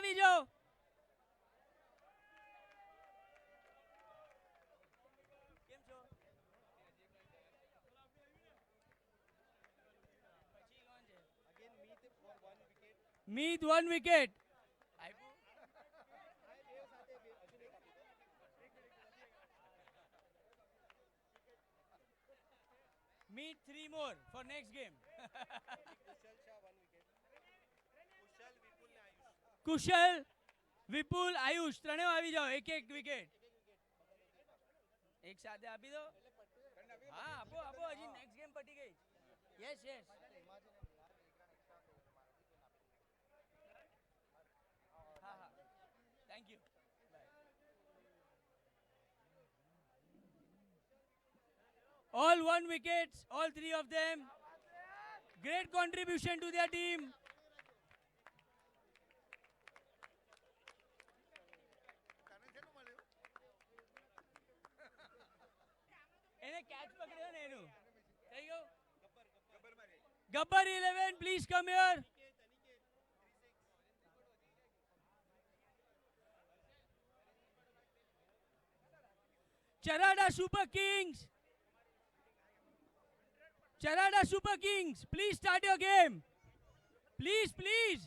આવી જાઓ. કેમ છો? મીત 1 wicket. Meet 3 more for next game. કુશલ, વિપુલ, આયુષ ત્રણેય આવી જાઓ. એક એક વિકેટ એક સાથે આપી દો. હા આપો આપો, હજી નેક્સ્ટ ગેમ પટી ગઈ. Yes yes. હા હા, thank you. All 1 wickets, all 3 of them. Great contribution to their team. એને કેચ પકડ્યો ને એનું થઈ ગયું. Gabbar 11, please come here. Charada Super Kings. Charada Super Kings, please start your game. Please, please.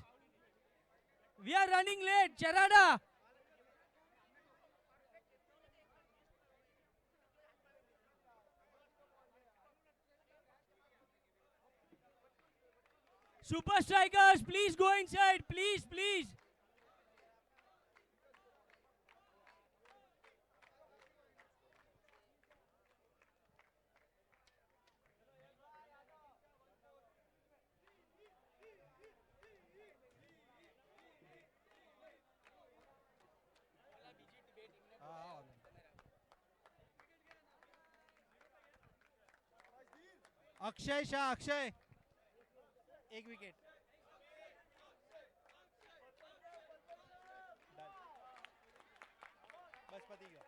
We are running late. Charada. Super Strikers, please go inside. Please, please. Akshay Shah, Akshay एक wicket. बस पति गया.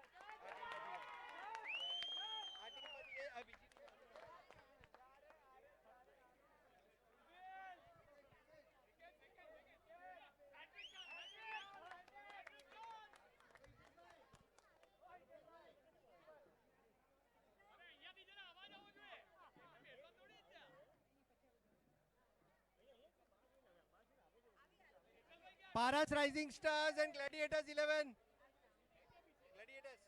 Paras Rising Stars and Gladiators 11. Gladiators.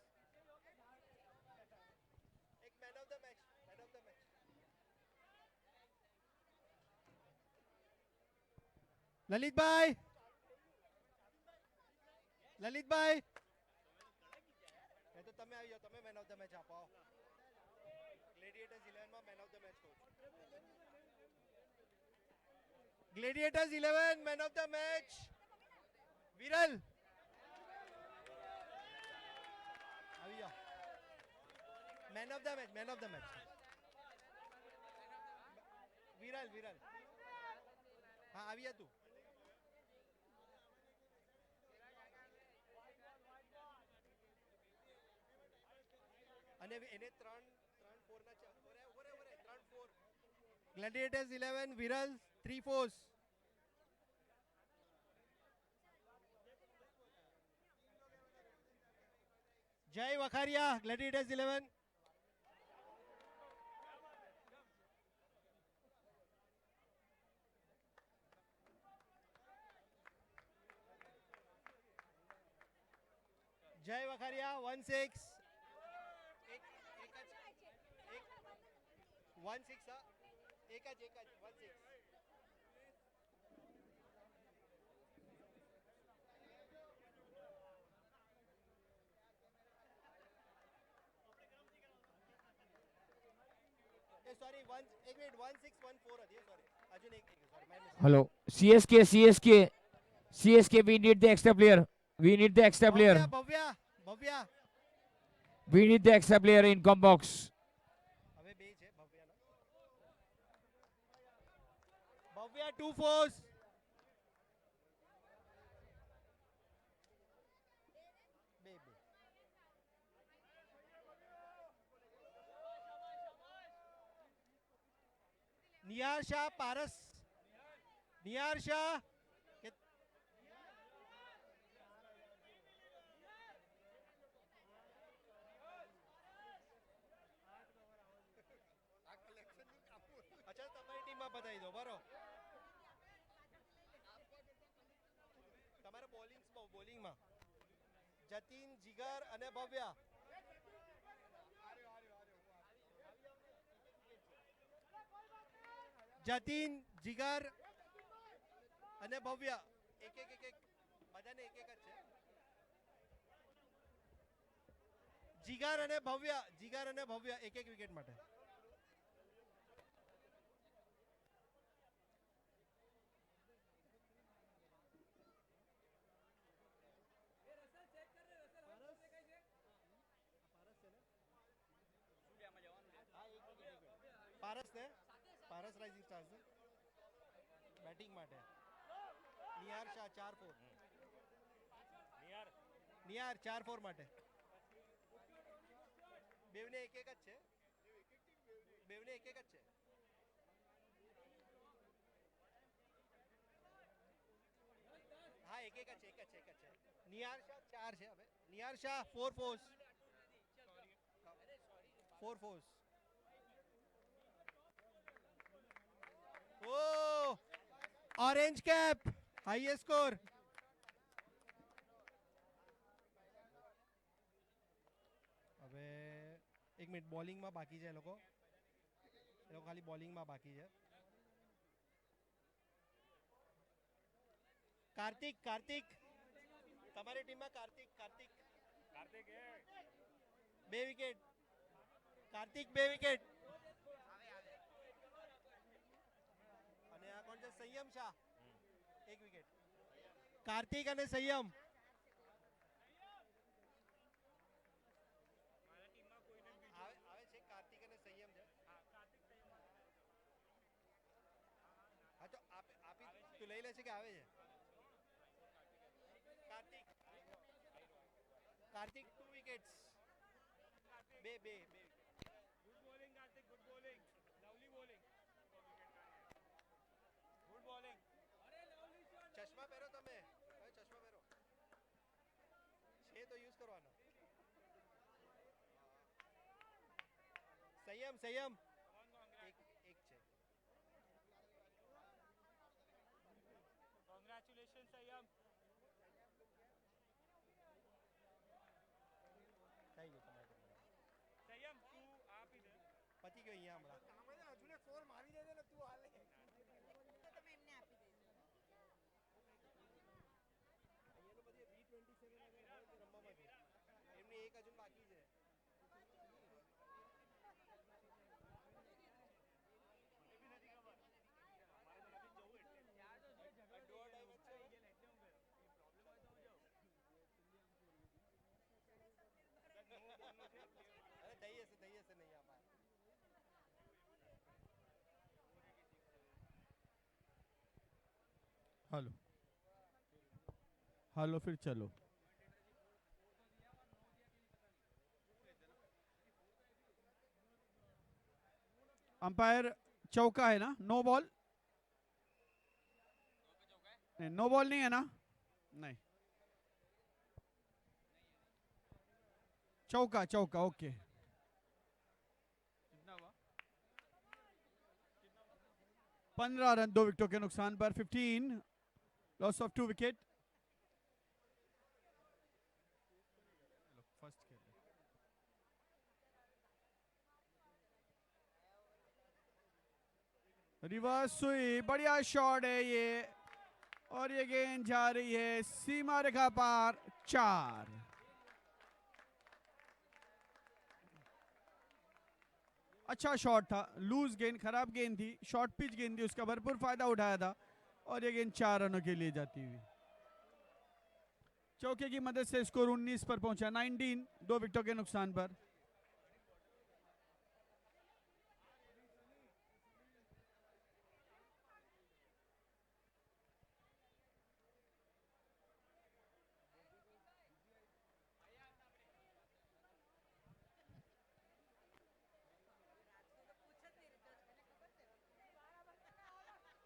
एक man of the match. Man of the match. Lalit भाई. ललित भाई. એ તો તમે આવી જાઓ, તમે મેન ઓફ ધ મેચ આપો. ગ્લેડિએટર્સ 11 માં man of the match coach. Gladiators 11 man of the match Viral. આવી જાઓ. Man of the match, man of the match Viral, Viral. હા આવી જા તું. અને એને 3 4 ના ઓરે 3 4. ગ્લેડિએટર્સ 11 વિરલ 3 4. जय वखारिया ग्लैडिएटर्स 11. जय वखारिया 1-6. 1-6 एक જ 1-6. सॉरी 1 एक मिनिट 1-6-1-4 હતી सॉरी अजून एक sorry. Hello. CSK, we need the extra player. We need the extra player. Bhavya Bhavya. We need the extra player in com box. હવે બે છે ભવ્યા ના. ભવ્યા 2-4. બે બે. નિહાર શાહ પારસ. નિહાર શાહ દઈ દો બરો તમારે બોલિંગમાં જતીન જીગર અને ભવ્યા જતીન જીગર અને ભવ્ય એક બધાને એક જ છે જીગર અને ભવ્ય એક વિકેટ માટે પારસ રાઇઝિંગ સ્ટાર્સ બેટિંગ માટે નિહાર શાહ 4-4 નિહાર 4-4 માટે બેવને એક જ છે હા એક જ છે નિહાર શાહ 4 છે હવે Nihar Shah 4 force Oh! Orange cap! Highest score! હવે એક મિનિટ બોલિંગમાં બાકી છે એ લોકો ખાલી બોલિંગમાં બાકી છે કાર્તિક તમારી ટીમમાં કાર્તિક 2 વિકેટ કાર્તિક 2 વિકેટ અને આ કોણ છે સંયમ શાહ 1 વિકેટ કાર્તિક અને સંયમ આવે છે કાર્તિક અને સંયમ છે હા તો આપી તું લઈ લેશે કે આવે છે કાર્તિક 2 વિકેટ્સ બે good bowling Kartik good bowling lovely bowling good bowling ચશ્મા પહેરો તમે ચશ્મા પહેરો છે તો યુઝ કરવાનો સંયમ એક છે કોંગ્રેચ્યુલેશન સંયમ થઈ ગયું તમારે સંયમ તું આપી દે પતી ગયો અહીંયા હમણાં હજુ ને 4 મારી દે ને તું હાલે તો તમે એમને આપી દેજો અહીંયાનો બધી B27 રમવામાં છે એમની એક હજુ બાકી છે અરે દઈ હશે નહીં આમાં हेलो फिर चलो अंपायर चौका है ना नो बॉल नहीं नो बॉल नहीं है ना नहीं चौका ओके 15 रन 2 विकेटों के नुकसान पर 15 लॉस ऑफ 2 विकेट रिवर्स हुई बढ़िया शॉट है ये और ये गेंद जा रही है सीमा रेखा पार 4 अच्छा शॉट था लूज गेंद खराब गेंद थी शॉर्ट पिच गेंद थी उसका भरपूर फायदा उठाया था और ये गेंद 4 रनों के लिए जाती हुई चौके की मदद से स्कोर 19 पर पहुंचा 19 2 विकेटों के नुकसान पर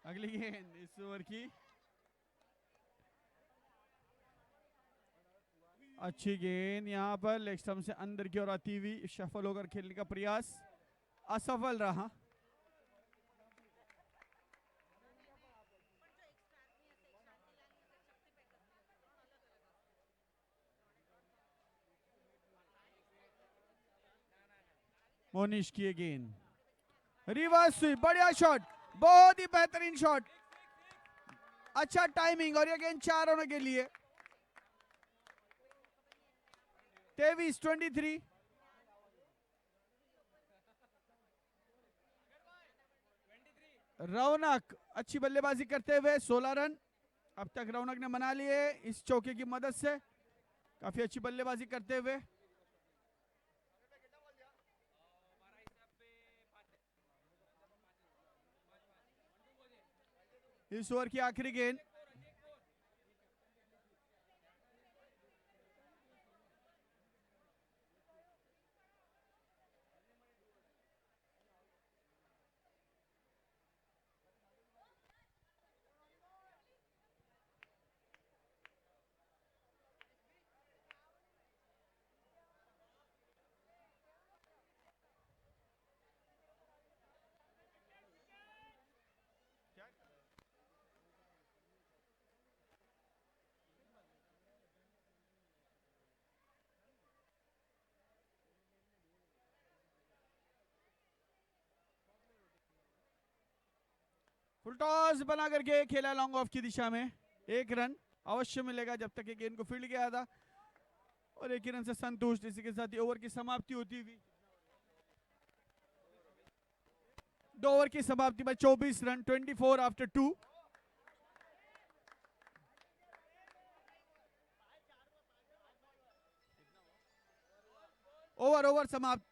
अगली गेंद इस ओवर की अच्छी गेंद यहां पर लेग स्टंप से अंदर की ओर आती हुई सफल होकर खेलने का प्रयास असफल रहा मोनिश की गेंद, रिवर्स स्वीप, बढ़िया शॉट, बहुत ही बेहतरीन शॉट, अच्छा टाइमिंग, और ये गेंद 4 रनों के लिए। 23-23। रौनक अच्छी बल्लेबाजी करते हुए 16 रन अब तक रौनक ने बना लिए इस चौके की मदद से, काफी अच्छी बल्लेबाजी करते हुए। इस ओवर की आखिरी गेंद, फुल टॉस बना करके खेला लॉन्ग ऑफ की दिशा में, 1 रन अवश्य मिलेगा जब तक ये गेंद को फील्ड गया था, और 1 रन से संतुष्ट। इसी के साथ ही ओवर की समाप्ति होती हुई, 2 ओवर की समाप्ति में 24 रन, 24 आफ्टर 2। ओवर समाप्त।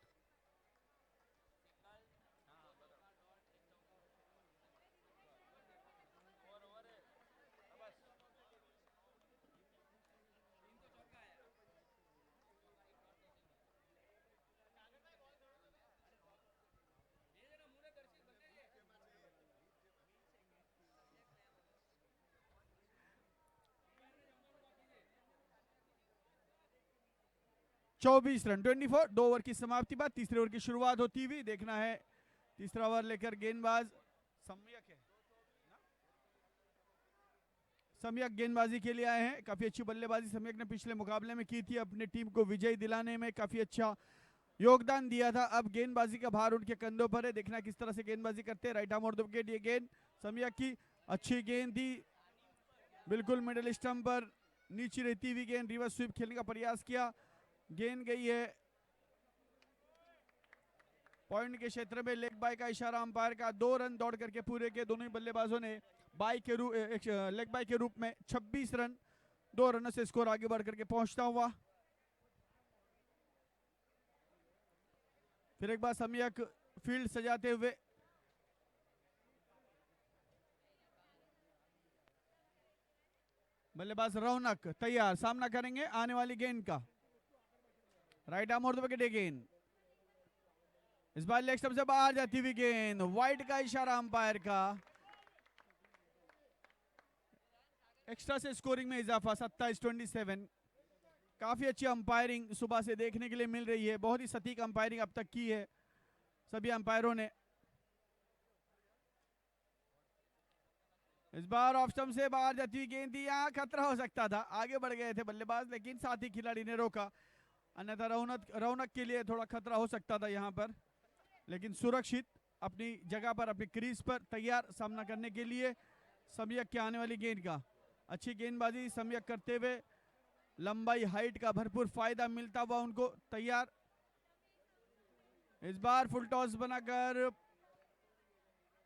चौबीस रन, 24, 2 ओवर की समाप्ति बाद तीसरे ओवर की शुरुआत होती हुई। देखना है तीसरा ओवर लेकर गेंदबाज सम्यक है, सम्यक गेंदबाजी के लिए आए हैं। काफी अच्छी बल्लेबाजी सम्यक ने पिछले मुकाबले में की थी, अपने टीम को विजयी दिलाने में काफी अच्छा योगदान दिया था। अब गेंदबाजी का भार उनके कंधों पर है, देखना किस तरह से गेंदबाजी करते हैं। Right arm of the wicket, ये गेंद सम्यक की अच्छी गेंद थी, बिल्कुल मिडिल स्टंप पर नीचे रहती हुई गेंद, रिवर्स स्वीप खेलने का प्रयास किया, गेंद गई है पॉइंट के क्षेत्र में। लेग बाय का इशारा अंपायर का, 2 रन दौड़ करके पूरे के दोनों ही बल्लेबाजों ने बाई के रूप लेग बाय के रूप में 26 रन, 2 रनों से स्कोर आगे बढ़ करके पहुंचता हुआ। फिर एक बार सम्यक फील्ड सजाते हुए, बल्लेबाज रौनक तैयार, सामना करेंगे आने वाली गेंद का। Right arm of the wicket गेंद, इस बार लेग स्टंप से बाहर जाती हुई गेंद, वाइड का इशारा अंपायर का। एक्स्ट्रा से स्कोरिंग में इजाफा, 27-27। काफी अच्छी अंपायरिंग सुबह से देखने के लिए मिल रही है, बहुत ही सटीक अंपायरिंग अब तक की है सभी अंपायरों ने। इस बार ऑफ स्टंप से बाहर जाती हुई गेंद थी, यहाँ खतरा हो सकता था, आगे बढ़ गए थे बल्लेबाज, लेकिन साथी खिलाड़ी ने रोका, अन्यथा रौनक के लिए थोड़ा खतरा हो सकता था यहाँ पर, लेकिन सुरक्षित अपनी जगह पर, अपनी क्रीज पर तैयार सामना करने के लिए सम्यक के आने वाली गेंद का। अच्छी गेंदबाजी सम्यक करते हुए, लंबाई हाइट का भरपूर फायदा मिलता हुआ उनको, तैयार। इस बार फुल टॉस बनाकर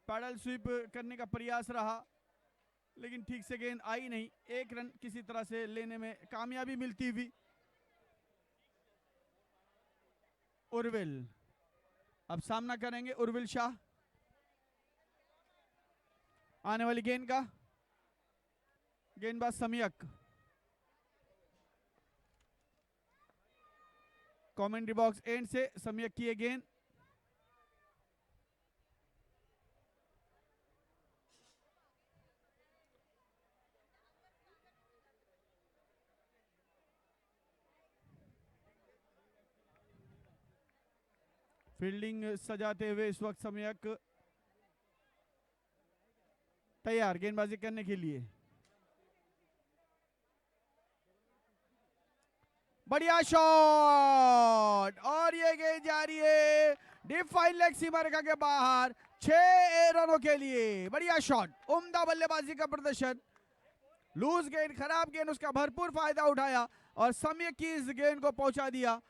पैडल स्वीप करने का प्रयास रहा, लेकिन ठीक से गेंद आई नहीं, 1 रन किसी तरह से लेने में कामयाबी मिलती हुई। उर्विल अब सामना करेंगे, उर्विल शाह आने वाली गेंद का। गेंदबाज सम्यक, कमेंट्री बॉक्स एंड से सम्यक की गेंद, फील्डिंग सजाते हुए इस वक्त सम्यक तैयार गेंदबाजी करने के लिए। बढ़िया शॉट, और ये गेंद जा रही है डीप फाइन लेग सीमा रेखा के बाहर 6 रनों के लिए बढ़िया शॉट, उम्दा बल्लेबाजी का प्रदर्शन। लूज गेंद, खराब गेंद, उसका भरपूर फायदा उठाया और सम्यक की इस गेंद को पहुंचा दिया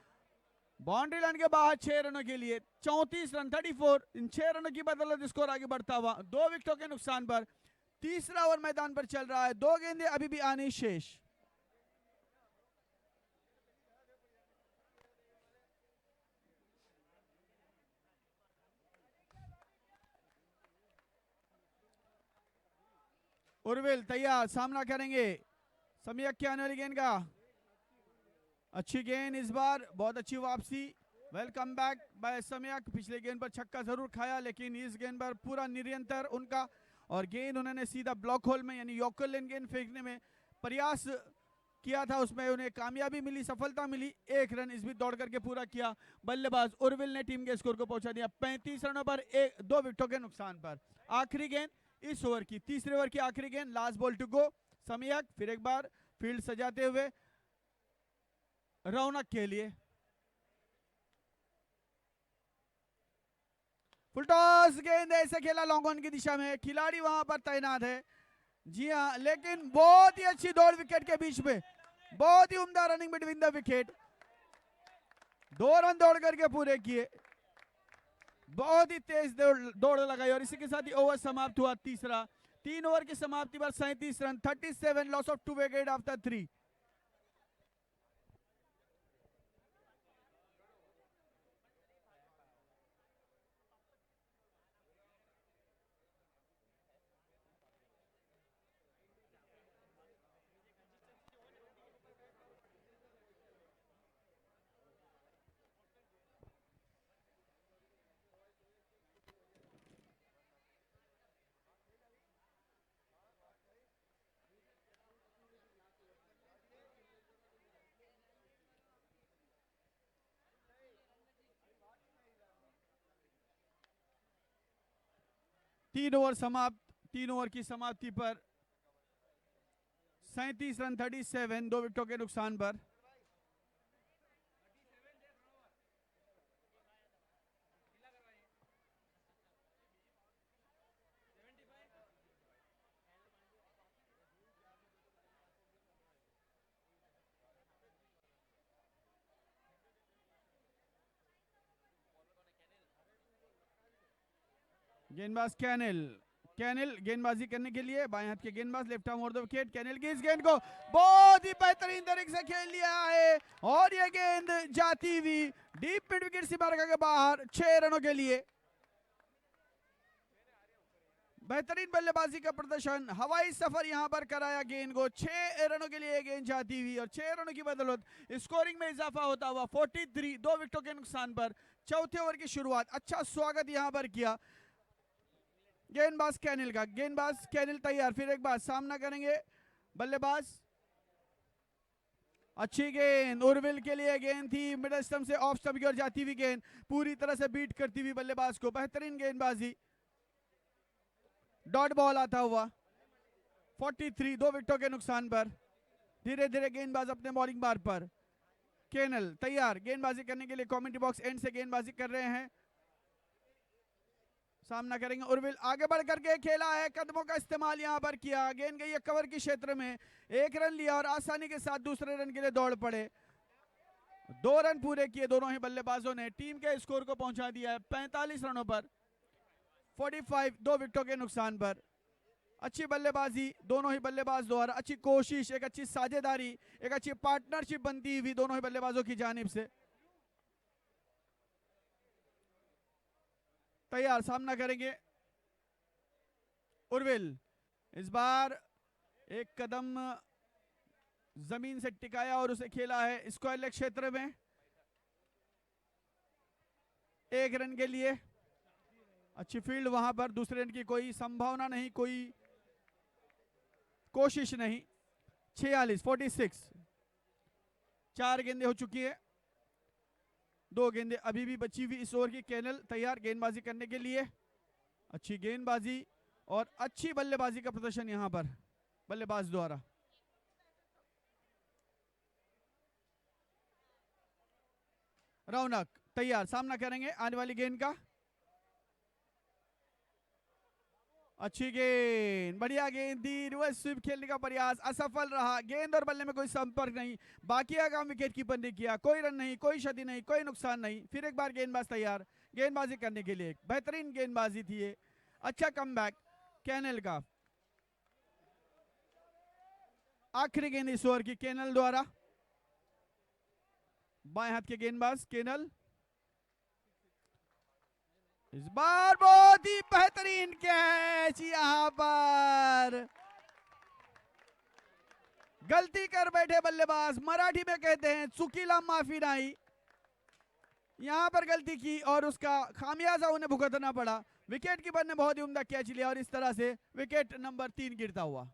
बाउंड्री लाइन के बाहर 6 रनों के लिए। 34 रन 34, इन 6 रनों की बदौलत स्कोर आगे बढ़ता हुआ 2 विकेटों के नुकसान पर। तीसरा ओवर मैदान पर चल रहा है, 2 गेंदें अभी भी आनी शेष। उर्विल तैयार, सामना करेंगे सम्यक की आने वाली गेंद का। अच्छी गेंद इस बार, बहुत अच्छी वापसी, वेलकम बैक बाय सम्यक। पिछले गेंद पर छक्का जरूर खाया लेकिन इस गेंद पर पूरा निरंतर उनका, और गेंद उन्होंने सीधा ब्लॉक होल में यानी यॉर्कर लेन गेंद फेंकने में प्रयास किया था, उसमें उन्हें कामयाबी मिली, सफलता मिली। 1 रन इस भी दौड़ करके पूरा किया बल्लेबाज उर्विल ने, टीम के स्कोर को पहुंचा दिया 35 रनों पर 2 विकेटों के नुकसान पर। आखिरी गेंद इस ओवर की, तीसरे ओवर की आखिरी गेंद, लास्ट बॉल टू गो। सम्यक फिर एक बार फील्ड सजाते हुए रौनक के लिए। फुल टॉस गेंद ऐसे खेला लॉन्ग ऑन की दिशा में, खिलाड़ी वहां पर तैनात है। जी हां, लेकिन बहुत ही अच्छी दौड़ विकेट के बीच में, बहुत ही उम्दा running between the wicket. 2 run दौड़ करके पूरे किए, बहुत ही तेज दौड़ लगाई और इसी के साथ ही ओवर समाप्त हुआ तीसरा। 3 ओवर की समाप्ति पर 37 run, 37, loss of 2 wicket after 3। तीन ओवर की समाप्ति पर 37 रन 37, 2 विकेटों के नुकसान पर। गेंदबाज कैनल गेंदबाजी करने के लिए, बाएं हाथ के गेंदबाज, left arm over the wicket. कैनल की इस गेंद को बहुत ही बेहतरीन तरीके से खेल लिया है और ये गेंद जाती हुई डीप मिड विकेट सीमा रेखा के बाहर 6 रनों के लिए। बेहतरीन बल्लेबाजी का प्रदर्शन, हवाई सफर यहां पर कराया गेंद को। 6 रनों के लिए गेंद जाती हुई और 6 रनों की बदौलत स्कोरिंग में इजाफा होता हुआ 43, 2 विकेटों के नुकसान पर। चौथे ओवर की शुरुआत, अच्छा स्वागत यहां पर किया गेंदबाज कैनल का। गेंदबाज कैनल तैयार, फिर एक बार सामना करेंगे बल्लेबाज। अच्छी गेंद उर्विल के लिए, गेंद थी मिडल स्टंप से ऑफ स्टंप की ओर जाती हुई गेंद, पूरी तरह से बीट करती हुई बल्लेबाज को। बेहतरीन गेंदबाजी, डॉट बॉल आता हुआ 43, 2 विकेटों के नुकसान पर। धीरे धीरे गेंदबाज अपने बॉलिंग बार पर। कैनल तैयार गेंदबाजी करने के लिए, कमेंट्री बॉक्स एंड से गेंदबाजी कर रहे हैं। सामना करेंगे उर्विल, आगे बढ़ करके खेला है, कदमों का इस्तेमाल यहां पर किया, गेंद गई है कवर की क्षेत्र में, 1 रन लिया और आसानी के साथ दूसरे रन के लिए दौड़ पड़े। 2 रन पूरे किए दोनों ही बल्लेबाजों ने, टीम के स्कोर को पहुंचा दिया है 45 रनों पर 45, 2 विकेटों के नुकसान पर। अच्छी बल्लेबाजी दोनों ही बल्लेबाज द्वारा, अच्छी कोशिश, एक अच्छी साझेदारी, एक अच्छी पार्टनरशिप बनती हुई दोनों ही बल्लेबाजों की जानिब से। तैयार, सामना करेंगे उर्विल। इस बार एक कदम जमीन से टिकाया और उसे खेला है स्क्वायर लेग क्षेत्र में, 1 रन के लिए। अच्छी फील्ड वहां पर, दूसरे रन की कोई संभावना नहीं, कोई कोशिश नहीं। 46, 46, 4 गेंदें हो चुकी है, 2 गेंदें अभी भी बची हुई इस ओवर की। कैनल तैयार गेंदबाजी करने के लिए, अच्छी गेंदबाजी और अच्छी बल्लेबाजी का प्रदर्शन यहां पर बल्लेबाज द्वारा। रौनक तैयार, सामना करेंगे आने वाली गेंद का। अच्छी गेंद, बढ़िया गेंद दी, रिवर्स स्वीप खेलने का प्रयास असफल रहा। गेंद और बल्ले में कोई संपर्क नहीं, बाकी का काम विकेट कीपर ने किया। कोई रन नहीं, कोई क्षति नहीं, कोई नुकसान नहीं। फिर एक बार गेंदबाज तैयार गेंदबाजी करने के लिए। बेहतरीन गेंदबाजी थी ये, अच्छा कमबैक कैनल का। आखिरी गेंद इस ओवर की केनल द्वारा। बाएं हाथ के गेंदबाज केनल। इस बार बहुत ही बेहतरीन कैच, यहां पर गलती कर बैठे बल्लेबाज, मराठी में कहते हैं चुकीला माफी नहीं। यहां पर गलती की और उसका खामियाजा उन्हें भुगतना पड़ा। विकेट कीपर ने बहुत ही उम्दा कैच लिया और इस तरह से विकेट नंबर 3 गिरता हुआ।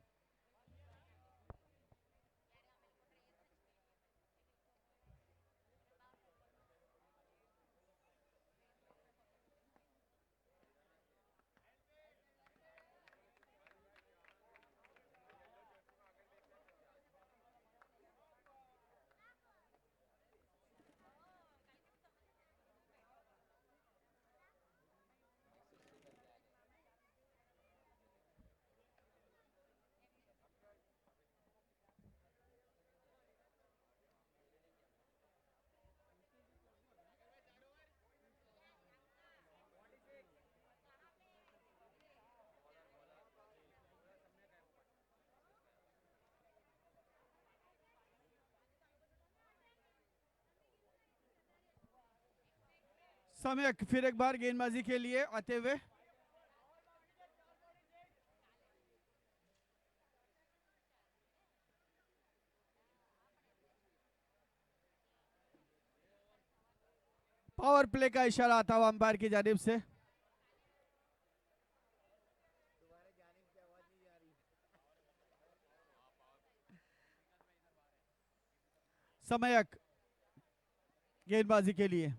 समय फिर एक बार गेंदबाजी के लिए आते हुए। पावर प्ले का इशारा आता हुआ अंपायर की जानिब से। समयक गेंदबाजी के लिए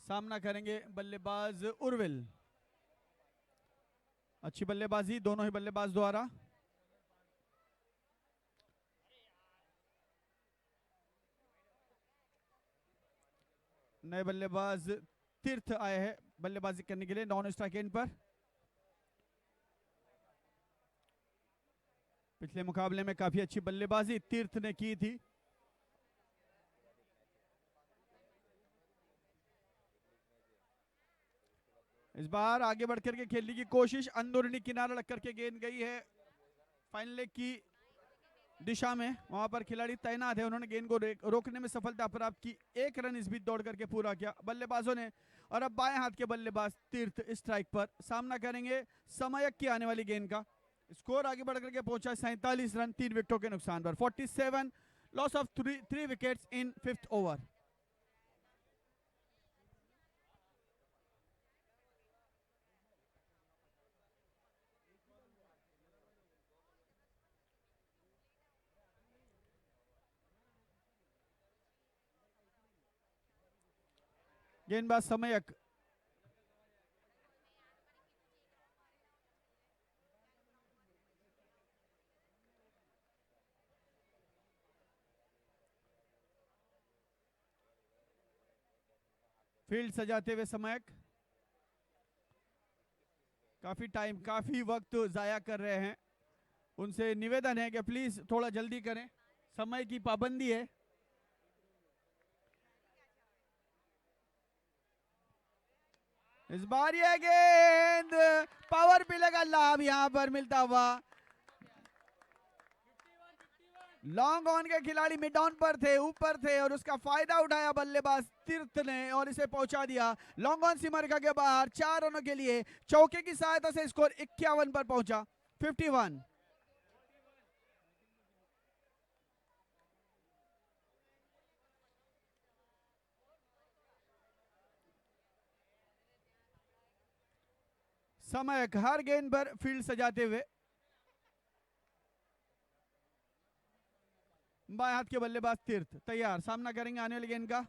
सामना करेंगे बल्लेबाज उर्विल। अच्छी बल्लेबाजी दोनों ही बल्लेबाज द्वारा। नए बल्लेबाज तीर्थ आए हैं बल्लेबाजी करने के लिए नॉन स्ट्राइक एंड पर। पिछले मुकाबले में काफी अच्छी बल्लेबाजी तीर्थ ने की थी। इस बार आगे बढ़कर के खेलने की कोशिश, अंदरूनी किनारा लग करके गेंद गई है फाइनल लेग की दिशा में। वहां पर खिलाड़ी तैनात है, उन्होंने गेंद को रोकने में सफलता प्राप्त की। एक रन इस बीच दौड़ करके पूरा किया बल्लेबाजों ने। और अब बाएं हाथ के बल्लेबाज तीर्थ स्ट्राइक पर सामना करेंगे समयक की आने वाली गेंद का। स्कोर आगे बढ़ करके पहुंचा 47 रन 3 विकेटों के नुकसान पर। 47 loss of 3 wickets in 5th over. गेंदबाज समयक। फील्ड सजाते हुए समयक काफी टाइम काफी वक्त जाया कर रहे हैं। उनसे निवेदन है कि प्लीज थोड़ा जल्दी करें, समय की पाबंदी है। इस बार यह गेंद पावर प्ले का लाभ यहां पर मिलता हुआ। लॉन्ग ऑन के खिलाड़ी मिड ऑन पर थे, ऊपर थे और उसका फायदा उठाया बल्लेबाज तीर्थ ने और इसे पहुंचा दिया लॉन्ग ऑन सीमा रेखा के बाहर 4 रनों के लिए। चौके की सहायता से स्कोर 51 पर पहुंचा। 51। समय हर गेंद पर फील्ड सजाते हुए। बाएं हाथ के बल्लेबाज तीर्थ तैयार, सामना करेंगे आने वाली गेंद का।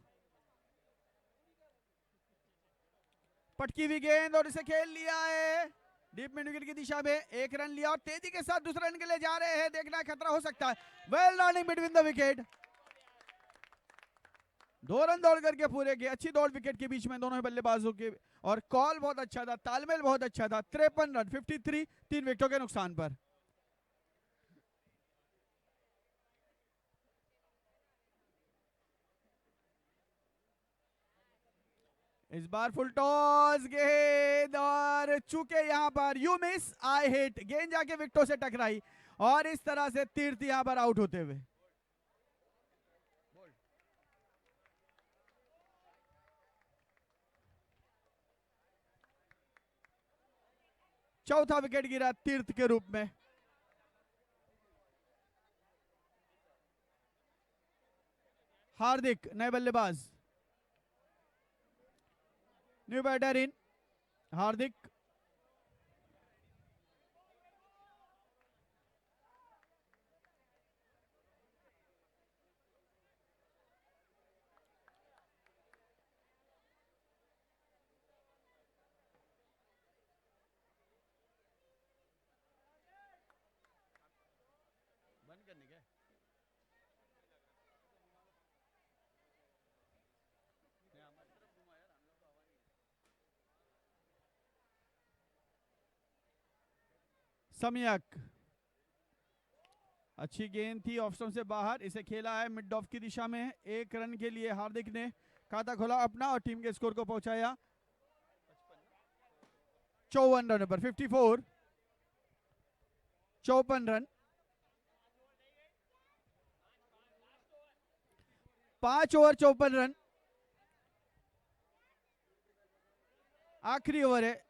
पटकी हुई गेंद और इसे खेल लिया है डीप मिड विकेट की दिशा में। 1 रन लिया और तेजी के साथ दूसरे रन के लिए जा रहे हैं। देखना खतरा हो सकता है। Well running between the wicket. 2 run दौड़ करके पूरे किए, अच्छी दौड़ विकेट के बीच में दोनों ही बल्लेबाजों के, और कॉल बहुत अच्छा था, तालमेल बहुत अच्छा था। 53 रन 53, 3 विकेटों के नुकसान पर। इस बार फुल टॉस गेंद, और चूके यहां पर यू मिस आई हिट, गेंद जाके विकेटों से टकराई और इस तरह से तीर्थ यहां पर आउट होते हुए। चौथा विकेट गिरा तीर्थ के रूप में। हार्दिक नए बल्लेबाज, न्यू बैटर इन हार्दिक। बंद करने के सम्यक, अच्छी गेंद थी ऑफ स्टंप से बाहर, इसे खेला है मिड ऑफ की दिशा में। 1 रन के लिए हार्दिक ने खाता खोला अपना और टीम के स्कोर को पहुंचाया 54 रन पर। 54, 54 रन, 5 ओवर 54 रन, आखिरी ओवर है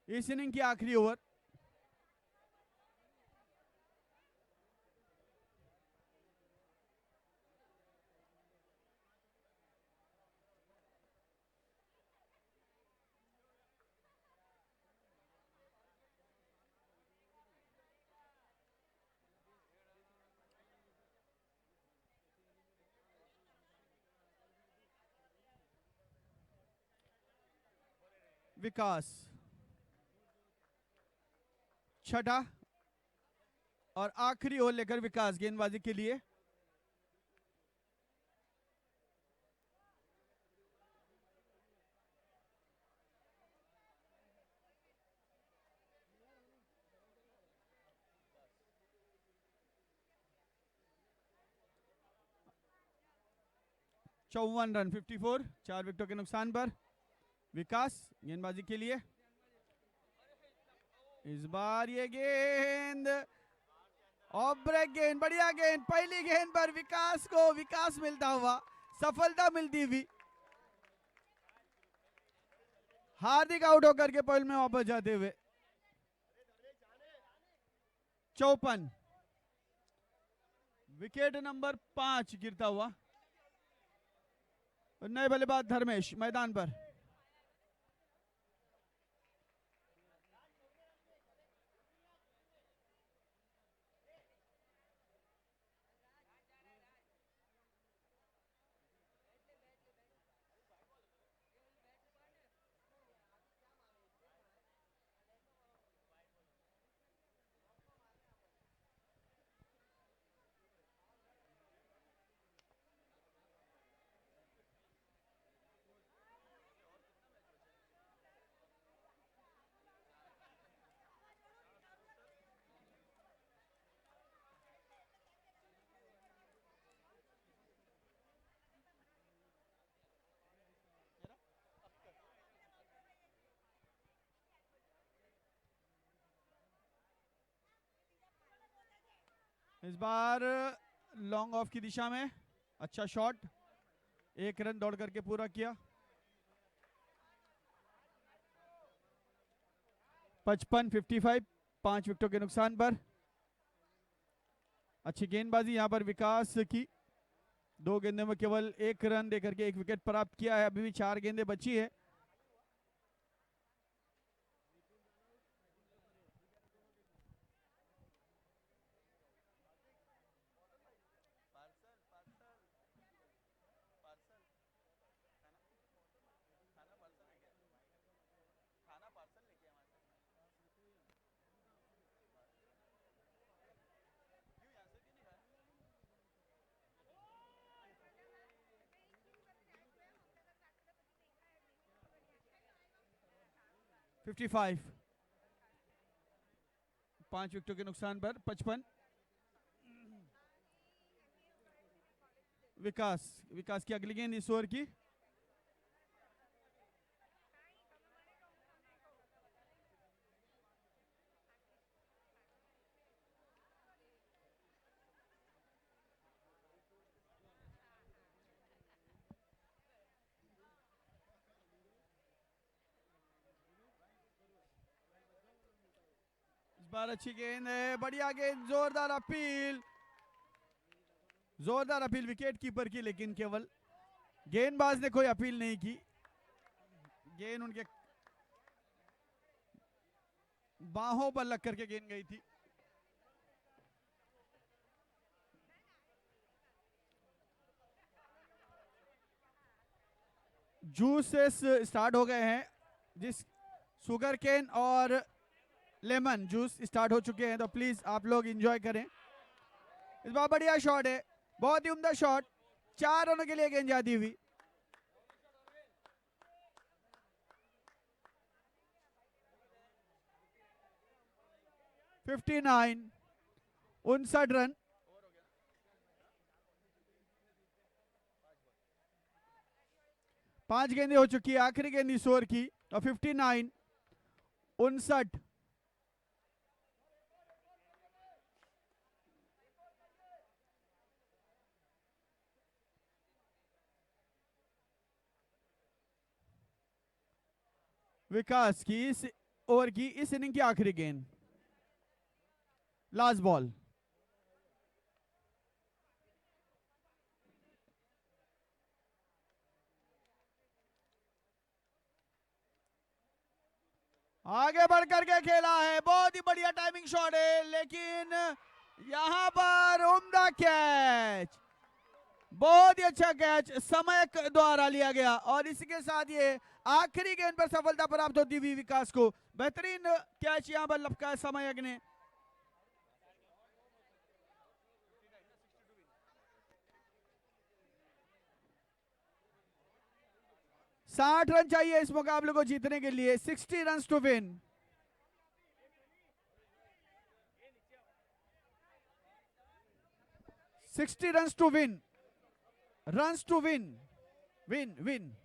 इस इनिंग की, आखिरी ओवर। विकास छठा और आखिरी ओवर लेकर विकास गेंदबाजी के लिए। चौवन रन 54, 4 विकेटों के नुकसान पर। विकास गेंदबाजी के लिए, इस बार ये गेंद ऑफ ब्रेक गेंद, बढ़िया गेंद, पहली गेंद पर विकास को विकास मिलता हुआ, सफलता मिलती हुई। हार्दिक आउट होकर के पहल में वापस जाते हुए। 54, विकेट नंबर 5 गिरता हुआ। नए बल्लेबाज धर्मेश मैदान पर। इस बार लॉन्ग ऑफ की दिशा में अच्छा शॉट, 1 रन दौड़ करके पूरा किया। 55, 55, 5 विकेटों के नुकसान पर। अच्छी गेंदबाजी यहां पर विकास की, 2 गेंदों में केवल 1 रन देकर के 1 विकेट प्राप्त किया है। अभी भी 4 गेंदें बची है। 55, 5 विकेटों के नुकसान पर 55। विकास की अगली गेंद इस ओवर की। इस बार अच्छी गेंद है, बढ़िया गेंद, जोरदार अपील विकेट कीपर की, लेकिन केवल गेंदबाज ने कोई अपील नहीं की। गेंद उनके बाहों पर लग करके गेंद गई थी। जूसेस स्टार्ट हो गए हैं, जिस शुगर केन और लेमन जूस स्टार्ट हो चुके हैं, तो प्लीज आप लोग एंजॉय करें। इस बार बढ़िया शॉट है, बहुत ही उम्दा शॉट, 4 रनों के लिए गेंद जाती हुई। $59, 59 रन। पांच गेंदें हो चुकी है, आखिरी गेंद इस ओवर की, और 59, 59। विकास की इस ओवर की, इस इनिंग की आखिरी गेंद, लास्ट बॉल। आगे बढ़कर के खेला है, बहुत ही बढ़िया टाइमिंग शॉट है, लेकिन यहां पर उम्दा कैच, बहुत ही अच्छा कैच समय द्वारा लिया गया, और इसके साथ ये आखिरी गेंद पर सफलता प्राप्त होती हुई विकास को। बेहतरीन कैच यहां पर लपका समयक ने। साठ रन चाहिए इस मुकाबले को जीतने के लिए, 60 run to win. Run to win, run to win, win.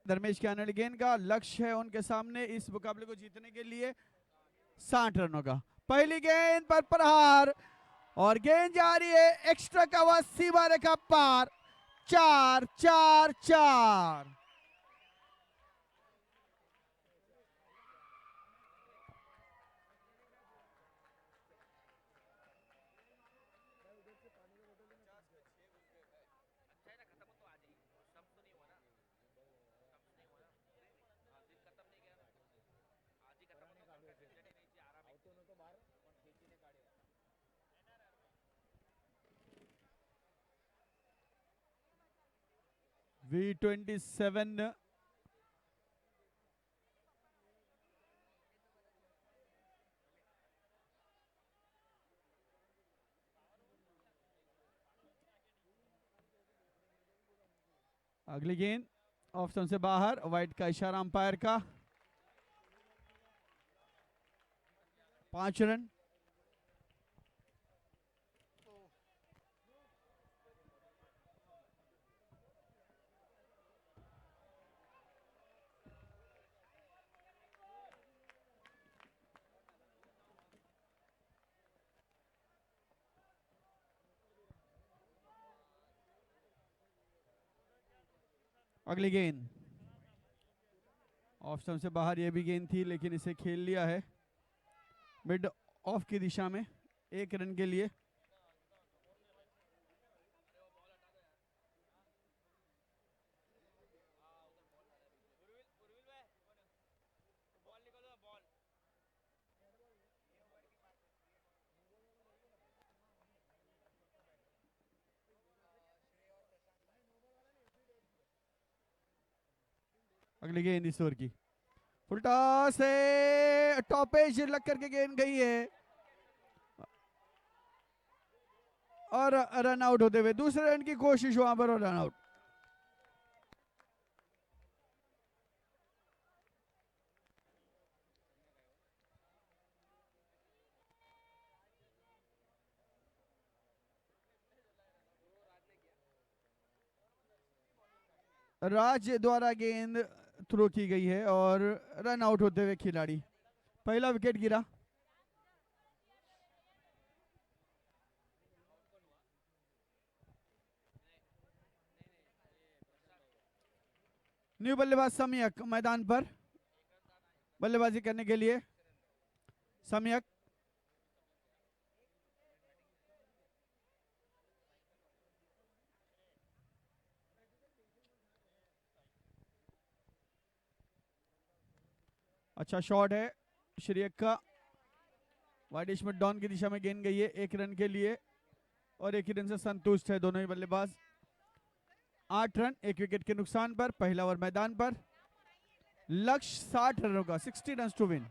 Dharmesh के आने वाली गेंद का लक्ष्य है उनके सामने इस मुकाबले को जीतने के लिए 60 रनों का। पहली गेंद पर प्रहार और गेंद जा रही है एक्स्ट्रा कवर, सीमा रेखा पार। 4 4 4। V27 अगली गेंद ऑफ स्टंप से बाहर, वाइड का इशारा अंपायर का। 5 रन। अगली गेंद ऑफ स्टंप से बाहर, यह भी गेंद थी लेकिन इसे खेल लिया है मिड ऑफ की दिशा में 1 रन के लिए। अगली गेंद इस ओवर की फुलटा से टॉपेज लग करके गेंद गई है और रन आउट होते हुए दूसरे रन की कोशिश वहां पर और रन आउट। राज द्वारा गेंद थ्रो की गई है और रन आउट होते हुए खिलाड़ी। पहला विकेट गिरा। न्यू बल्लेबाज सम्यक मैदान पर बल्लेबाजी करने के लिए। सम्यक अच्छा शॉट है श्रेयक का, वाइडिश में डॉन की दिशा में गेंद गई है 1 रन के लिए और 1 ही रन से संतुष्ट है दोनों ही बल्लेबाज। 8 रन 1 विकेट के नुकसान पर पहला ओवर मैदान पर। लक्ष्य 60 रनों का, 60 रन टू विन।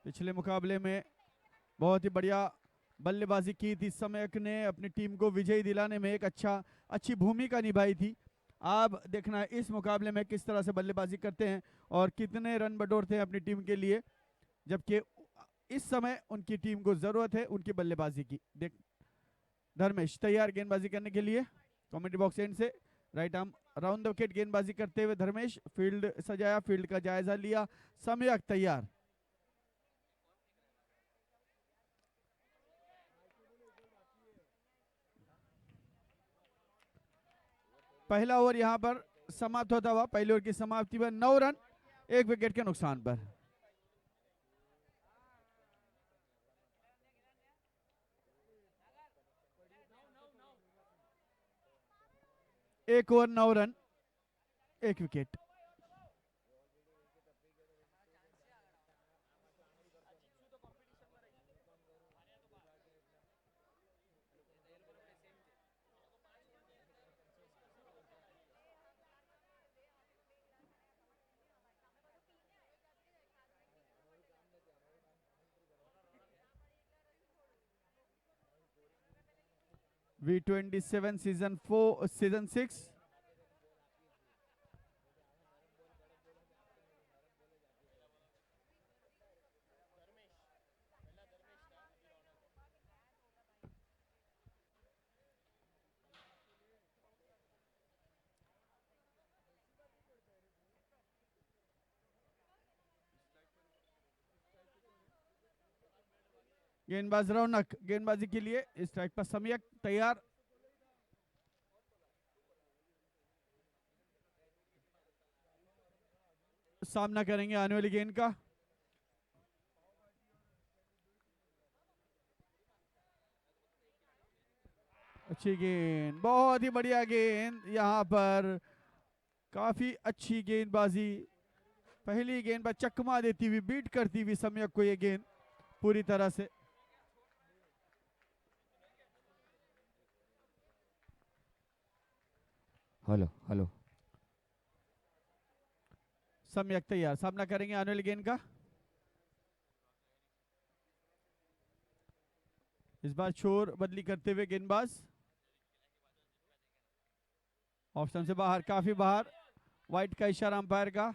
पिछले मुकाबले में बहुत ही बढ़िया बल्लेबाजी की थी सम्यक ने, अपनी टीम को विजयी दिलाने में एक अच्छी भूमिका निभाई थी। अब देखना है इस मुकाबले में किस तरह से बल्लेबाजी करते हैं और कितने रन बटोरते हैं अपनी टीम के लिए, जबकि इस समय उनकी टीम को जरूरत है उनकी बल्लेबाजी की। देख धर्मेश तैयार गेंदबाजी करने के लिए कमेंट्री बॉक्स एंड से। Right arm round the wicket गेंदबाजी करते हुए धर्मेश, फील्ड सजाया, फील्ड का जायजा लिया। सम्यक तैयार। पहला ओवर यहां पर समाप्त होता हुआ, पहले ओवर की समाप्ति पर 9 रन 1 विकेट के नुकसान पर। एक over 9 run 1 wicket. V27 season 4 season 6 गेंदबाज रौनक गेंदबाजी के लिए, स्ट्राइक पर सम्यक तैयार। सामना करेंगे आने वाली गेंद का। अच्छी गेंद, बहुत ही बढ़िया गेंद यहां पर, काफी अच्छी गेंदबाजी। पहली गेंद पर चकमा देती हुई, बीट करती हुई सम्यक को ये गेंद पूरी तरह से। Hello hello. सम्यक तैयार, सामना करेंगे आने वाली गेंद का। इस बार छोर बदली करते हुए गेंदबाज ऑप्शन से बाहर, काफी बाहर, वाइट का इशारा अंपायर का।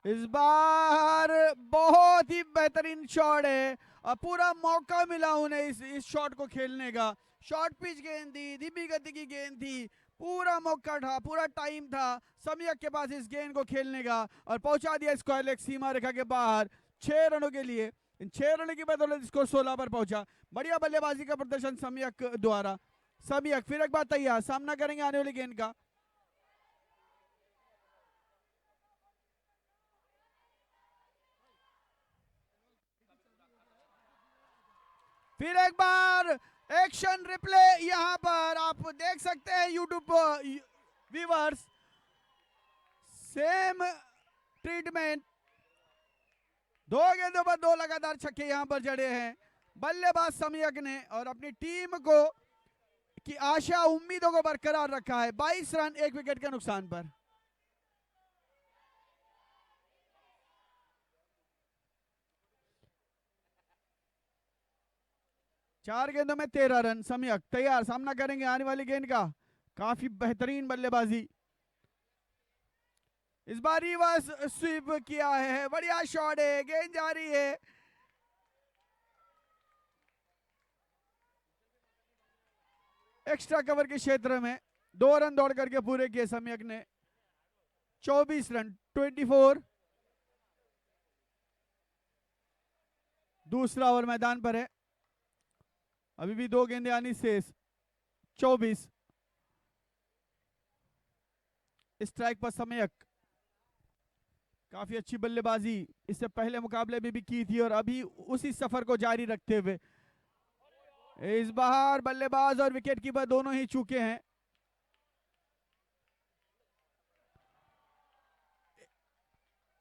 इस बार बहुत ही बेहतरीन शॉट है और पूरा मौका मिला उन्हें इस शॉट को खेलने का। शॉर्ट पिच गेंद थी, धीमी गति की गेंद थी, पूरा मौका था, पूरा टाइम था सम्यक के पास इस गेंद को खेलने का और पहुंचा दिया स्क्वायर लेग सीमा रेखा के बाहर 6 रनों के लिए। इन 6 रनों की बदौलत स्कोर 16 पर पहुंचा। बढ़िया बल्लेबाजी का प्रदर्शन सम्यक द्वारा। सम्यक फिर एक बार तैयार, सामना करेंगे आने वाली गेंद का। फिर एक बार एक्शन रिप्ले यहां पर आप देख सकते हैं यूट्यूब व्यूअर्स, सेम ट्रीटमेंट। 2 गेंदों पर 2 लगातार छक्के यहां पर जड़े हैं बल्लेबाज सम्यक ने और अपनी टीम को की आशा उम्मीदों को बरकरार रखा है। 22 रन 1 विकेट के नुकसान पर। चार गेंदों में 13 रन। सम्यक तैयार, सामना करेंगे आने वाली गेंद का। काफी बेहतरीन बल्लेबाजी, इस बार रिवर्स स्वीप किया है, बढ़िया शॉट है, गेंद जा रही है। एक्स्ट्रा कवर के क्षेत्र में 2 रन दौड़ करके पूरे किए सम्यक ने। 24 रन 24। दूसरा ओवर मैदान पर है, अभी भी 2 गेंदें आनी शेष। 24 स्ट्राइक पर सम्यक। काफी अच्छी बल्लेबाजी इससे पहले मुकाबले में भी की थी और अभी उसी सफर को जारी रखते हुए इस बार बल्लेबाज और विकेट कीपर दोनों ही चूके हैं।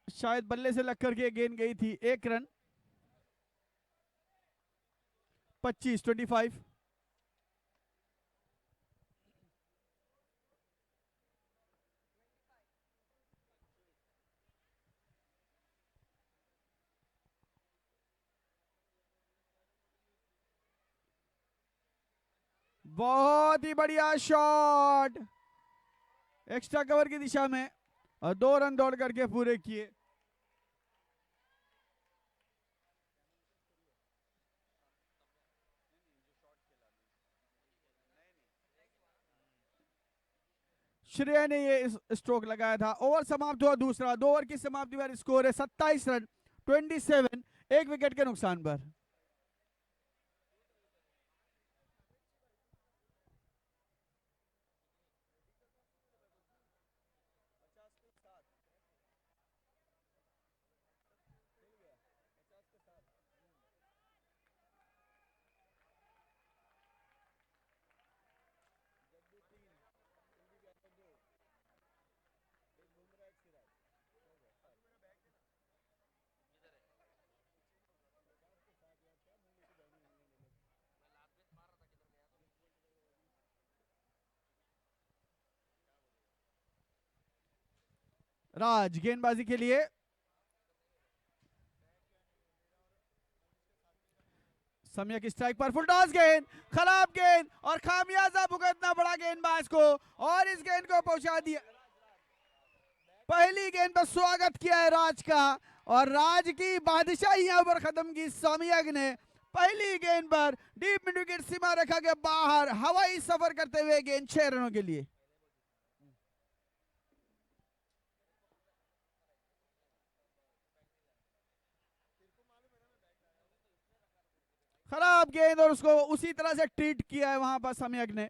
शायद बल्ले से लग करके गेंद गई थी। 1 रन। 25 बहुत ही बढ़िया शॉट एक्स्ट्रा कवर की दिशा में और 2 रन दौड़ करके पूरे किए। श्रेय ने ये स्ट्रोक लगाया था। ओवर समाप्त हुआ दूसरा। 2 ओवर की समाप्ति पर स्कोर है 27 रन 27, 1 विकेट के नुकसान पर। राज गेंदबाजी के लिए, सम्यक स्ट्राइक पर, फुल टॉस गेंद, खराब गेंद और खामियाजा भुगतना पड़ा गेंदबाज को और इस गेंद को पहुंचा दिया। पहली गेंद पर स्वागत किया है राज का और राज की बादशाही यहां पर खत्म की सम्यक ने। पहली गेंद पर डीप मिड विकेट सीमा रखा गया बाहर, हवाई सफर करते हुए गेंद 6 रनों के लिए। खराब गेंद और उसको उसी तरह से ट्रीट किया है वहां पर सम्यक ने।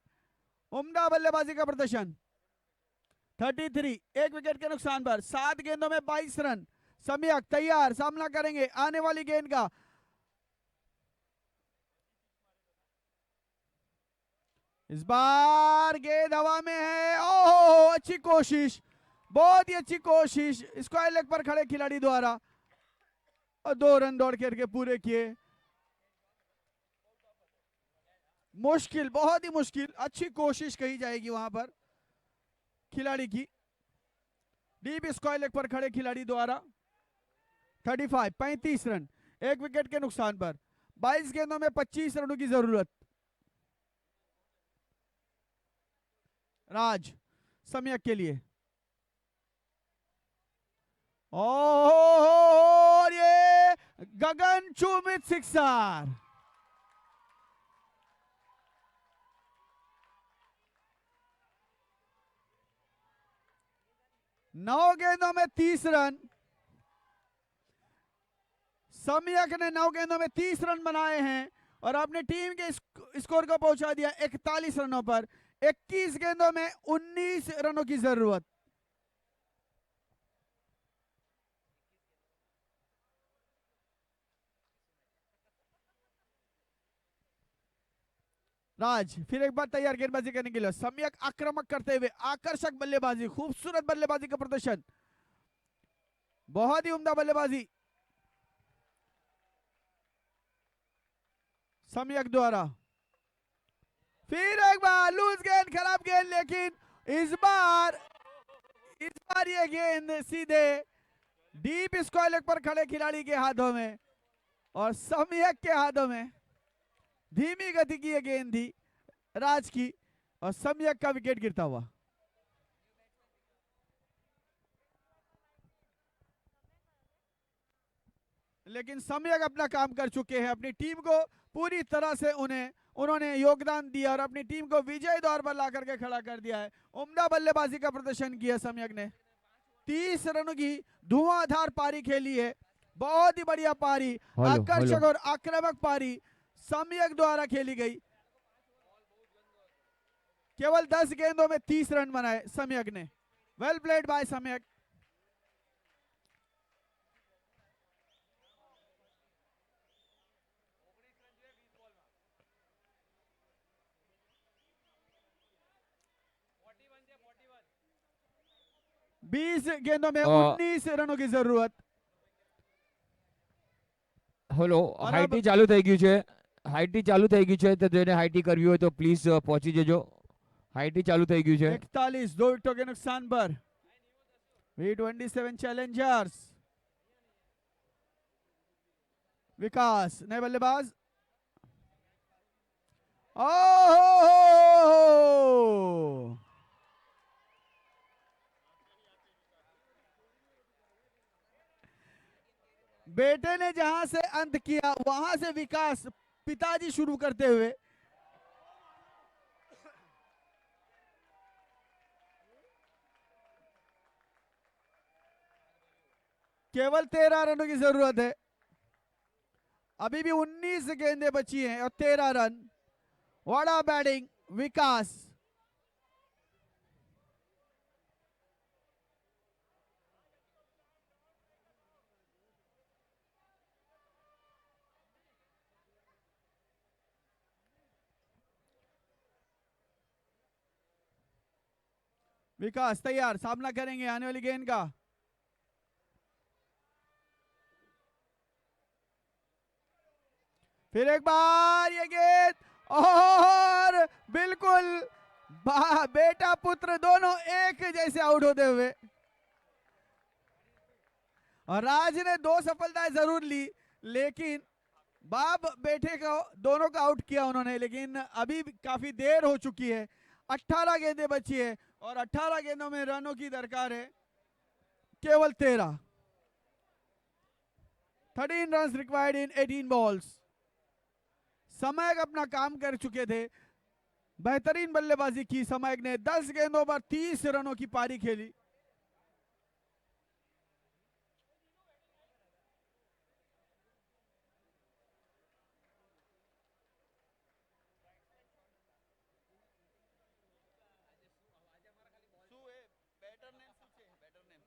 उम्दा बल्लेबाजी का प्रदर्शन। 33, एक विकेट के नुकसान पर 7 गेंदों में 22 रन। सम्यक तैयार, सामना करेंगे आने वाली गेंद का। इस बार गेंद हवा में है। ओह, अच्छी कोशिश, बहुत ही अच्छी कोशिश स्क्वायर लेग पर खड़े खिलाड़ी द्वारा, और 2 रन दौड़ करके पूरे किए। मुश्किल, बहुत ही मुश्किल, अच्छी कोशिश कही जाएगी वहां पर खिलाड़ी की, डीप स्क्वायर लेग पर खड़े खिलाड़ी द्वारा। 35, 35 रन, एक विकेट के नुकसान पर 22 गेंदों में 25 रनों की जरूरत। राज सम्यक के लिए, और ये गगन चुमित सिक्सर। नौ गेंदों में 30 रन। सम्यक ने 9 गेंदों में 30 रन बनाए हैं और अपनी टीम के स्कोर को पहुंचा दिया 41 रनों पर। 21 गेंदों में 19 रनों की जरूरत। राज फिर एक बार तैयार गेंदबाजी करने के लिए। सम्यक आक्रामक करते हुए आकर्षक बल्लेबाजी, खूबसूरत बल्लेबाजी का प्रदर्शन, बहुत ही उम्दा बल्लेबाजी सम्यक द्वारा। फिर एक बार लूज गेंद, खराब गेंद, लेकिन इस बार ये गेंद सीधे डीप स्क्वायर लेग पर खड़े खिलाड़ी के हाथों में और सम्यक के हाथों में। धीमी गति की ये गेंद थी राज की और सम्यक का विकेट गिरता हुआ। लेकिन सम्यक अपना काम कर चुके हैं, अपनी टीम को पूरी तरह से उन्होंने योगदान दिया और अपनी टीम को विजय द्वार पर ला करके खड़ा कर दिया है। उम्दा बल्लेबाजी का प्रदर्शन किया सम्यक ने। 30 रनों की धुआंधार पारी खेली है, बहुत ही बढ़िया पारी, आकर्षक और आक्रामक पारी सम्यक द्वारा खेली गई। केवल 10 गेंदों में 30 रन बनाए सम्यक ने। वेल प्लेड बाय सम्यक। बीस गेंदों में 19 રનો की જરૂરત। હેલો, હાઈટી ચાલુ થઈ ગયું છે, હાઈટી ચાલુ થઈ ગયું છે, તો જેને હાઈટી કરવી હોય તો પ્લીઝ પહોંચી જજો। હાઈટી ચાલુ થઈ ગયું છે। 41, 2 વિકેટો के नुकसान पर V27 चैलेंजर्स। विकास नए बल्लेबाज। ओह, बेटे ने जहां से अंत किया वहां से विकास पिताजी शुरू करते हुए। केवल 13 रनों की जरूरत है, अभी भी 19 गेंदें बची हैं और 13 रन। वड़ा बैटिंग विकास। विकास तैयार, सामना करेंगे आने वाली गेंद का। फिर एक बार ये गेंद और बिल्कुल बेटा पुत्र दोनों एक जैसे आउट होते हुए। और राज ने 2 सफलताएं जरूर ली, लेकिन बाप बेटे को दोनों का आउट किया उन्होंने, लेकिन अभी काफी देर हो चुकी है। 18 गेंदें बची है और 18 गेंदों में रनों की दरकार है केवल 13। 13 रन्स रिक्वायर्ड इन 18 बॉल्स। समयक अपना काम कर चुके थे, बेहतरीन बल्लेबाजी की समयक ने। 10 गेंदों पर 30 रनों की पारी खेली। શું એ બેટર નેમ શું છે બેટર નેમ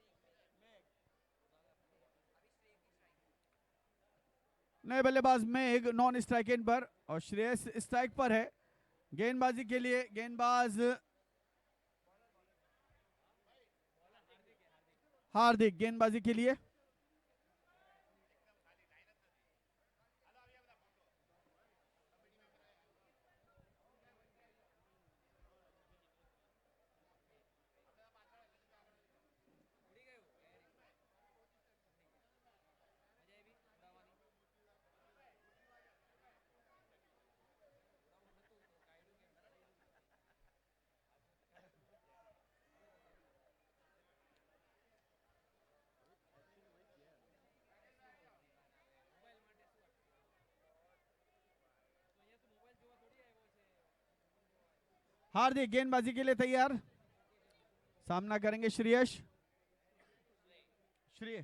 नए बल्लेबाज मेघ नॉन स्ट्राइक एंड पर और श्रेयस स्ट्राइक पर है। गेंदबाजी के लिए गेंदबाज हार्दिक गेंदबाजी के लिए। हार्दिक गेंदबाजी के लिए तैयार, सामना करेंगे श्रेयस। श्रेय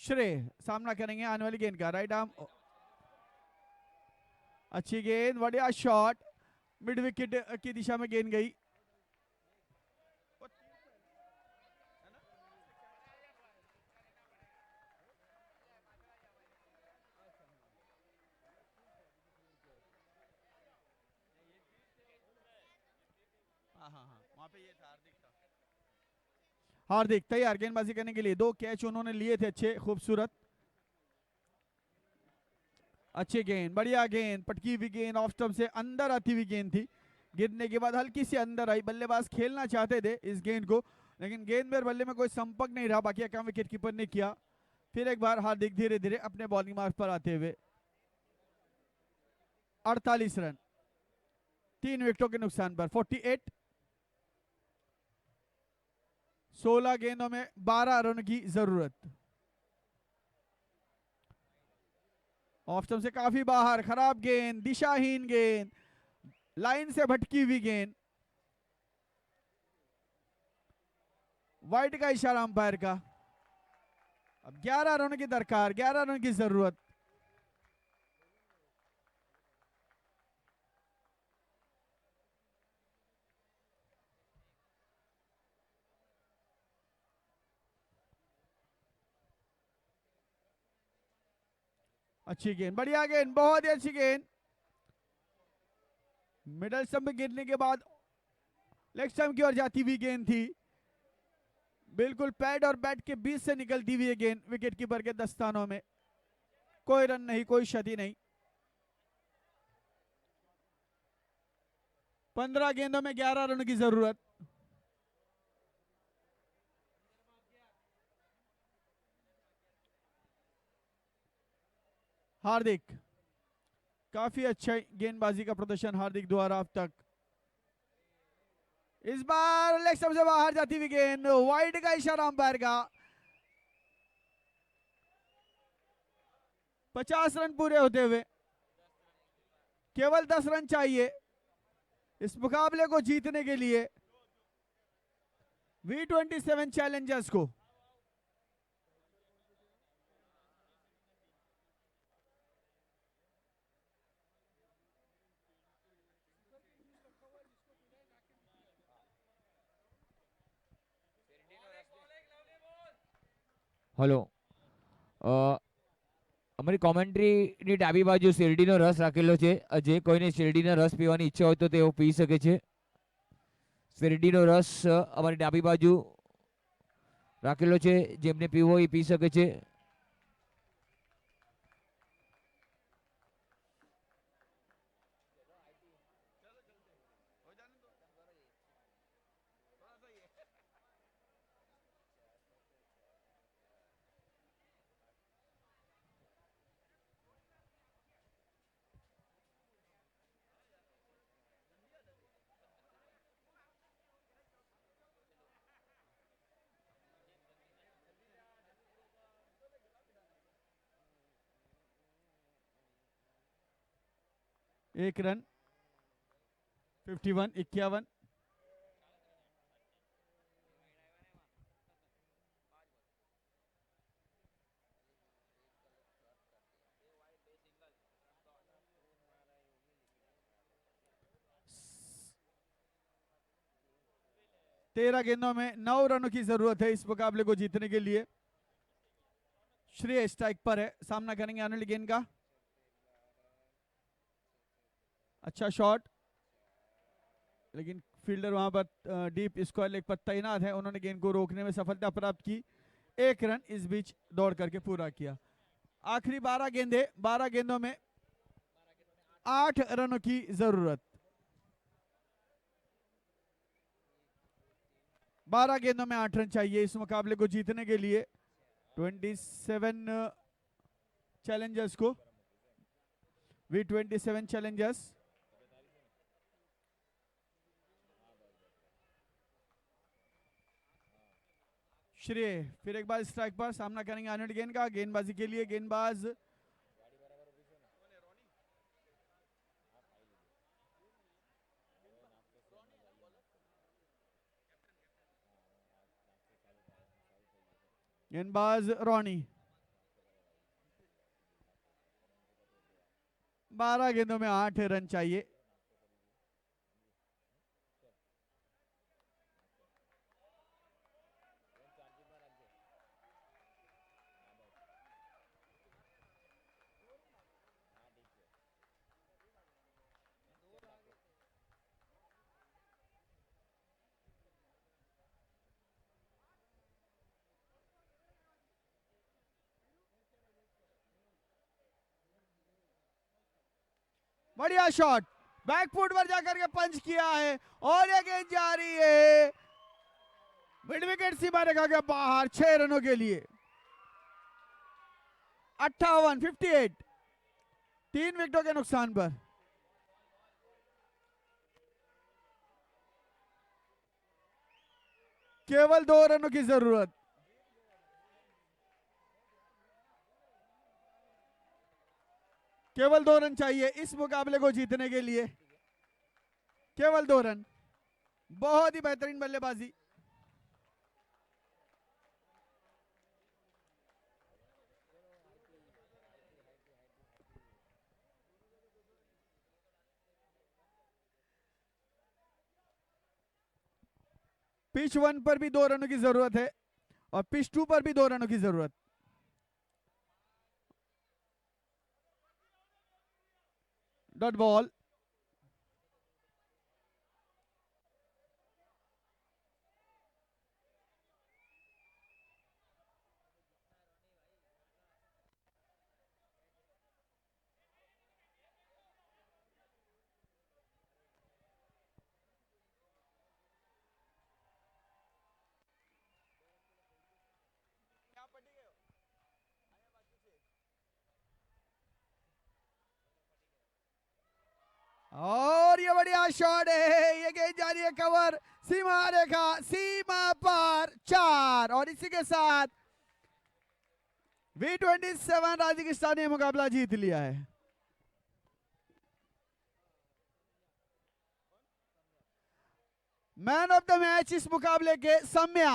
श्रेय सामना करेंगे आने वाली गेंद का। राइट आर्म, अच्छी गेंद, बढ़िया शॉट, मिड विकेट की दिशा में गेंद गई। वहां पे ये था, हार्दिक था। हार्दिक तैयार गेंदबाजी करने के लिए। 2 कैच उन्होंने लिए थे अच्छे, खूबसूरत। अच्छी गेंद, बढ़िया गेंद, पटकी हुई गेंद, ऑफ स्टंप से अंदर आती हुई गेंद थी। गिरने के बाद हल्की सी अंदर आई। बल्लेबाज खेलना चाहते थे इस गेंद को, लेकिन गेंद में और बल्ले में कोई संपर्क नहीं रहा। बाकी काम विकेट कीपर ने किया। फिर एक बार हार्दिक धीरे धीरे अपने बॉलिंग मार्ग पर आते हुए। 48 रन 3 विकेटों के नुकसान पर। 48, 16 गेंदों में 12 रन की जरूरत। ऑफ स्टंप से काफी बाहर, खराब गेंद, दिशाहीन गेंद, लाइन से भटकी हुई गेंद। वाइड का इशारा अंपायर का। अब 11 रन की दरकार, 11 रन की जरूरत। अच्छी गेंद, बढ़िया गेंद, बहुत ही अच्छी गेंद। मिडल स्टंप में गिरने के बाद लेग स्टंप की ओर जाती हुई गेंद थी। बिल्कुल पैड और बैट के बीच से निकलती हुई गेंद विकेट कीपर के दस्तानों में। कोई रन नहीं, कोई क्षति नहीं। 15 गेंदों में 11 रन की जरूरत। हार्दिक, काफी अच्छा गेंदबाजी का प्रदर्शन हार्दिक द्वारा अब तक। इस बार लेग स्टंप से बाहर जाती हुई गेंद, वाइड का इशारा अंपायर का। 50 रन पूरे होते हुए केवल 10 रन चाहिए इस मुकाबले को जीतने के लिए V27 चैलेंजर्स को। હલો, અમારી કોમેન્ટ્રીની ડાબી બાજુ શેરડીનો રસ રાખેલો છે. જે કોઈને શેરડીનો રસ પીવાની ઈચ્છા હોય તો તેઓ પી શકે છે. શેરડીનો રસ અમારી ડાબી બાજુ રાખેલો છે, જેમને પીવો એ પી શકે છે. 1 रन 51। तेरह गेंदों में 9 रनों की जरूरत है इस मुकाबले को जीतने के लिए। श्रेय स्ट्राइक पर है, सामना करेंगे आने वाली गेंद का। अच्छा शॉट, लेकिन फील्डर वहां पर डीप स्क्वायर लेग पर तैनात है, उन्होंने गेंद को रोकने में सफलता प्राप्त की। 1 रन इस बीच दौड़ करके पूरा किया। आखिरी 12 गेंदें, 12 गेंदों में 8 रनों की जरूरत। 12 गेंदों में 8 रन चाहिए इस मुकाबले को जीतने के लिए 27 चैलेंजर्स को। V27 Challengers. श्रेय फिर एक बार स्ट्राइक पर, सामना करेंगे आने वाली गेंद का। गेंदबाजी के लिए गेंदबाज रोनी। 12 गेंदों में 8 रन चाहिए। बढ़िया शॉट, बैकफुट पर जाकर के पंच किया है और ये गेंद जा रही है मिड विकेट सीमा रेखा के बाहर 6 रनों के लिए। 58 3 विकेटों के नुकसान पर। केवल 2 रनों की जरूरत। केवल 2 रन चाहिए इस मुकाबले को जीतने के लिए। केवल 2 रन। बहुत ही बेहतरीन बल्लेबाजी। पिच 1 पर भी 2 रनों की जरूरत है और पिच 2 पर भी 2 रनों की जरूरत। Dot ball. और ये बढ़िया शॉट है, ये गेंद जा रही है कवर, सीमा रेखा, सीमा पर 4 और इसी के साथ V27 राजस्थान ने मुकाबला जीत लिया है। मैन ऑफ द मैच इस मुकाबले के सम्या